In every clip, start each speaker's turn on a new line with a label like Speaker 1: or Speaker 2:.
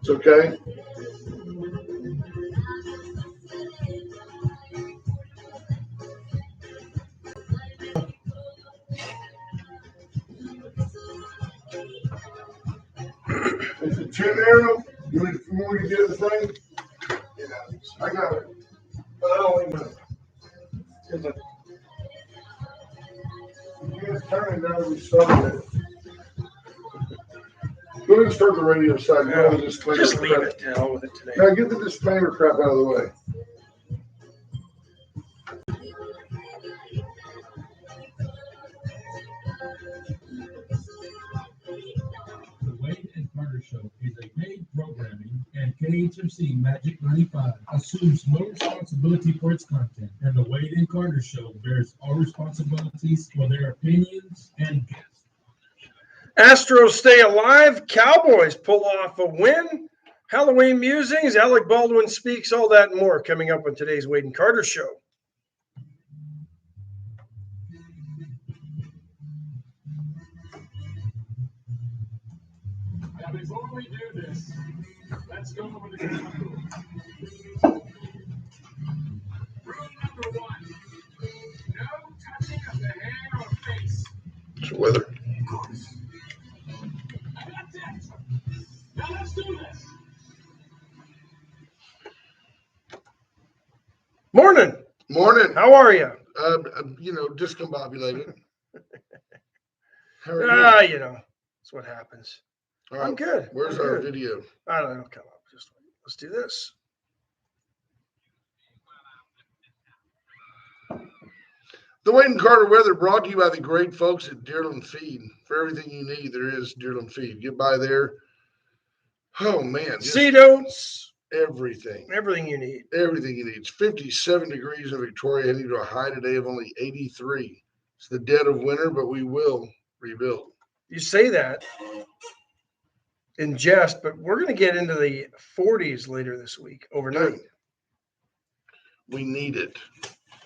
Speaker 1: It's okay. Is it too narrow? You want me to get the thing? Yeah, I got it. But I don't even know. You guys turn it now that we started it. Go ahead and start the radio side.
Speaker 2: Yeah. Just leave it. Hell with it today.
Speaker 1: Now get the disclaimer crap out of the way.
Speaker 3: The Wade and Carter Show is a paid programming, and KHMC Magic 95 assumes no responsibility for its content, and the Wade and Carter Show bears all responsibilities for their opinions and guests.
Speaker 2: Astros stay alive. Cowboys pull off a win. Halloween musings. Alec Baldwin speaks. All that and more coming up on today's Wade and Carter Show.
Speaker 3: Now, before we do this, let's go over the ground rule. Rule number 1: no touching of the hair or face.
Speaker 1: It's weather.
Speaker 3: Now let's do this.
Speaker 2: Morning.
Speaker 1: Morning.
Speaker 2: How are you?
Speaker 1: Discombobulated. How are you?
Speaker 2: That's what happens.
Speaker 1: All right.
Speaker 2: I'm good.
Speaker 1: Where's our video?
Speaker 2: I don't know. Come up. Just wait. Let's do this.
Speaker 1: The Wade and Carter weather brought to you by the great folks at Deerland Feed. For everything you need, there is Deerland Feed. Get by there. Oh, man.
Speaker 2: Seed oats.
Speaker 1: Everything.
Speaker 2: Everything you need.
Speaker 1: Everything you need. It's 57 degrees in Victoria, heading to a high today of only 83. It's the dead of winter, but we will rebuild.
Speaker 2: You say that in jest, but we're going to get into the 40s later this week, overnight.
Speaker 1: Good. We need it.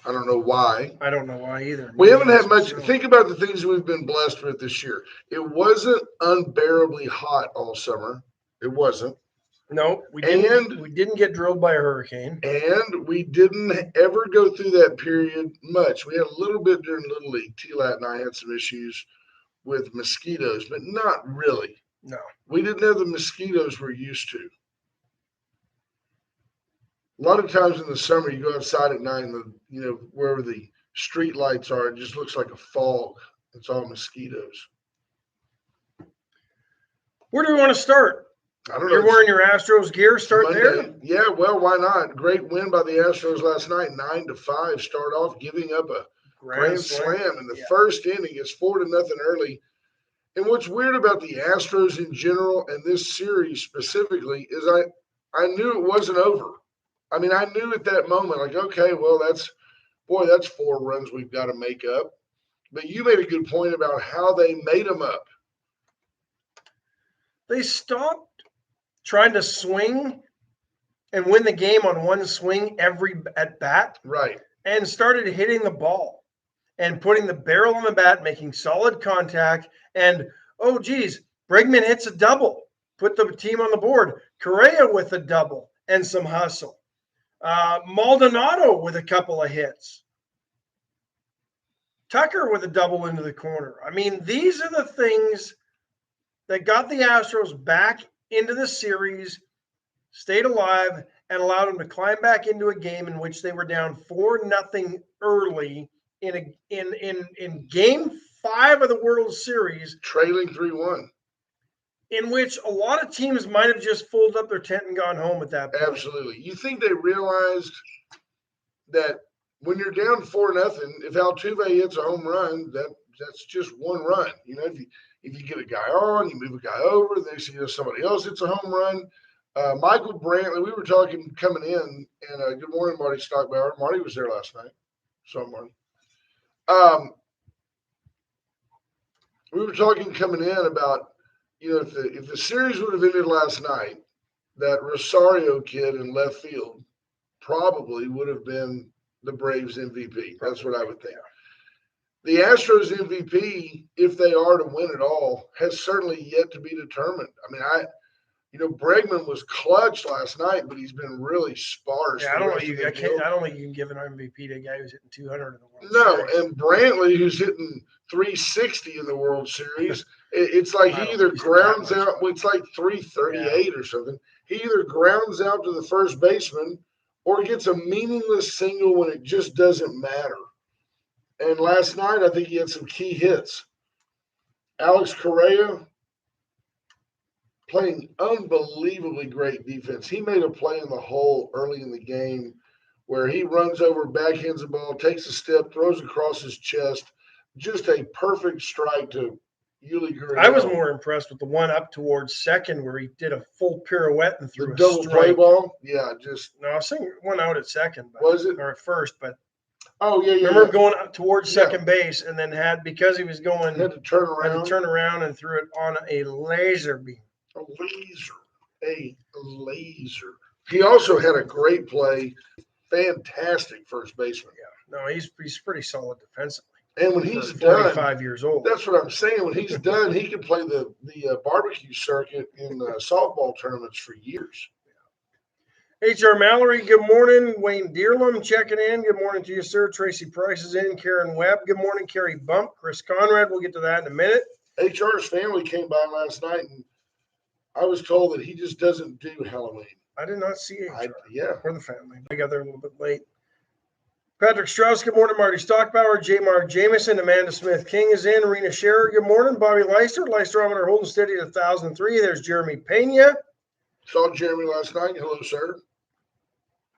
Speaker 1: I don't know why.
Speaker 2: I don't know why either.
Speaker 1: We haven't had much. Think about the things we've been blessed with this year. It wasn't unbearably hot all summer. It wasn't.
Speaker 2: No, we didn't get drilled by a hurricane.
Speaker 1: And we didn't ever go through that period much. We had a little bit during Little League. T-Lat and I had some issues with mosquitoes, but not really.
Speaker 2: No.
Speaker 1: We didn't have the mosquitoes we're used to. A lot of times in the summer, you go outside at night and wherever the street lights are, it just looks like a fog. It's all mosquitoes.
Speaker 2: Where do we want to start?
Speaker 1: I don't know.
Speaker 2: You're wearing your Astros gear. Start
Speaker 1: Monday.
Speaker 2: there.
Speaker 1: Yeah, well, why not? Great win by the Astros last night, 9-5. Start off giving up a grand slam in the first inning. It's 4-0 early. And what's weird about the Astros in general and this series specifically is I knew it wasn't over. I mean, I knew at that moment, like, okay, well, that's 4 runs we've got to make up. But you made a good point about how they made them up.
Speaker 2: They stopped trying to swing and win the game on one swing every at bat.
Speaker 1: Right.
Speaker 2: And started hitting the ball and putting the barrel on the bat, making solid contact. And, oh, geez, Bregman hits a double, put the team on the board. Correa with a double and some hustle. Maldonado with a couple of hits. Tucker with a double into the corner. I mean, these are the things that got the Astros back into the series, stayed alive, and allowed them to climb back into a game in which they were down 4-0 early in Game 5 of the World Series,
Speaker 1: trailing 3-1.
Speaker 2: In which a lot of teams might have just folded up their tent and gone home at that point.
Speaker 1: Absolutely. You think they realized that when you're down 4-0, if Altuve hits a home run, that's just one run. If you get a guy on, you move a guy over, then you see somebody else hits a home run. Michael Brantley, we were talking coming in, and good morning, Marty Stockbauer. Marty was there last night. So, Marty. We were talking coming in about, if the series would have ended last night, that Rosario kid in left field probably would have been the Braves MVP. That's what I would think. The Astros MVP, if they are to win it all, has certainly yet to be determined. I mean, Bregman was clutch last night, but he's been really sparse.
Speaker 2: Yeah, I don't think you can give an MVP to a guy who's hitting 200 in the World Series.
Speaker 1: No, and Brantley, who's hitting 360 in the World Series, it's like he either grounds out. It's like 338 or something. He either grounds out to the first baseman or gets a meaningless single when it just doesn't matter. And last night, I think he had some key hits. Alex Correa playing unbelievably great defense. He made a play in the hole early in the game where he runs over, backhands the ball, takes a step, throws across his chest. Just a perfect strike to Yuli Gurriel.
Speaker 2: I was more impressed with the one up towards second where he did a full pirouette and threw
Speaker 1: a double play ball. Yeah,
Speaker 2: no, I was saying one out at second.
Speaker 1: Was it?
Speaker 2: Or at first, but
Speaker 1: oh yeah.
Speaker 2: Remember going up towards second base and then because he was going,
Speaker 1: had to turn around
Speaker 2: and threw it on a laser beam.
Speaker 1: A laser. He also had a great play. Fantastic first baseman.
Speaker 2: Yeah, no, he's pretty solid defensively.
Speaker 1: And when he's done,
Speaker 2: 45 years old.
Speaker 1: That's what I'm saying. When he's done, he can play the barbecue circuit in softball tournaments for years.
Speaker 2: H.R. Mallory, good morning. Wayne Deerlum checking in. Good morning to you, sir. Tracy Price is in. Karen Webb, good morning. Carrie Bump, Chris Conrad, we'll get to that in a minute.
Speaker 1: HR's family came by last night, and I was told that he just doesn't do Halloween.
Speaker 2: I did not see HR. Or the family. I got there a little bit late. Patrick Strauss, good morning. Marty Stockbauer, J. Mark Jameson, Amanda Smith King is in. Rena Scherer, good morning. Bobby Leister, Leisterometer holding steady at 1,003. There's Jeremy Pena.
Speaker 1: Saw Jeremy last night. Hello, sir.